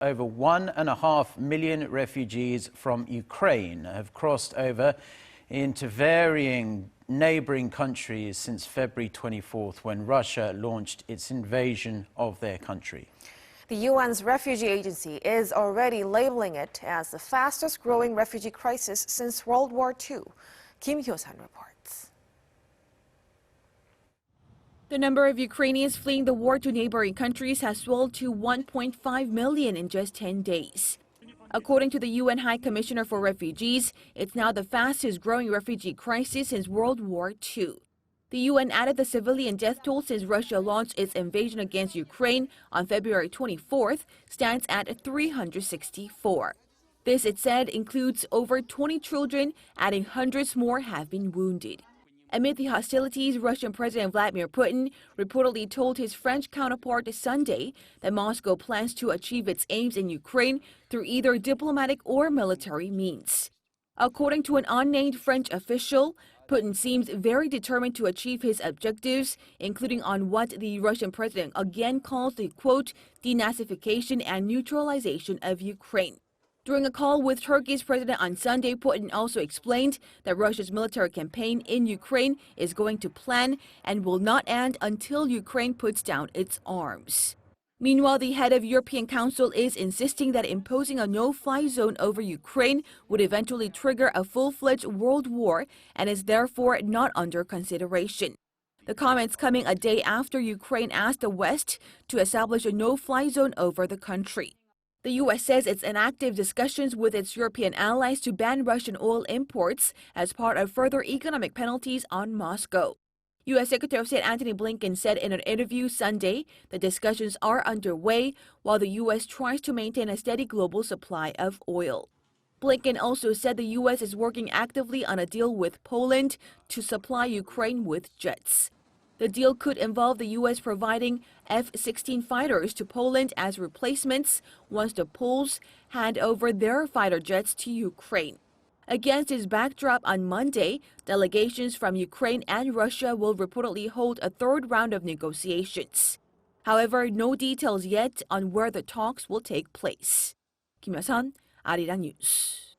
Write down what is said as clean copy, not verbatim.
Over 1.5 million refugees from Ukraine have crossed over into varying neighboring countries since February 24th, when Russia launched its invasion of their country. The UN's Refugee Agency is already labeling it as the fastest growing refugee crisis since World War II. Hyo-sun reports. The number of Ukrainians fleeing the war to neighboring countries has swelled to 1.5 million in just 10 days. According to the UN High Commissioner for Refugees, it's now the fastest growing refugee crisis since World War II. The UN added the civilian death toll since Russia launched its invasion against Ukraine on February 24th stands at 364. This, it said, includes over 20 children, adding hundreds more have been wounded. Amid the hostilities, Russian President Vladimir Putin reportedly told his French counterpart Sunday that Moscow plans to achieve its aims in Ukraine through either diplomatic or military means. According to an unnamed French official, Putin seems very determined to achieve his objectives, including on what the Russian president again calls the, quote, denazification and neutralization of Ukraine. During a call with Turkey's president on Sunday, Putin also explained that Russia's military campaign in Ukraine is going to plan and will not end until Ukraine puts down its arms. Meanwhile, the head of European Council is insisting that imposing a no-fly zone over Ukraine would eventually trigger a full-fledged world war and is therefore not under consideration. The comments coming a day after Ukraine asked the West to establish a no-fly zone over the country. The U.S. says it's in active discussions with its European allies to ban Russian oil imports as part of further economic penalties on Moscow. U.S. Secretary of State Antony Blinken said in an interview Sunday that discussions are underway while the U.S. tries to maintain a steady global supply of oil. Blinken also said the U.S. is working actively on a deal with Poland to supply Ukraine with jets. The deal could involve the U.S. providing F-16 fighters to Poland as replacements once the Poles hand over their fighter jets to Ukraine. Against this backdrop, on Monday, delegations from Ukraine and Russia will reportedly hold a third round of negotiations. However, no details yet on where the talks will take place. Hyo-sun, Arirang News.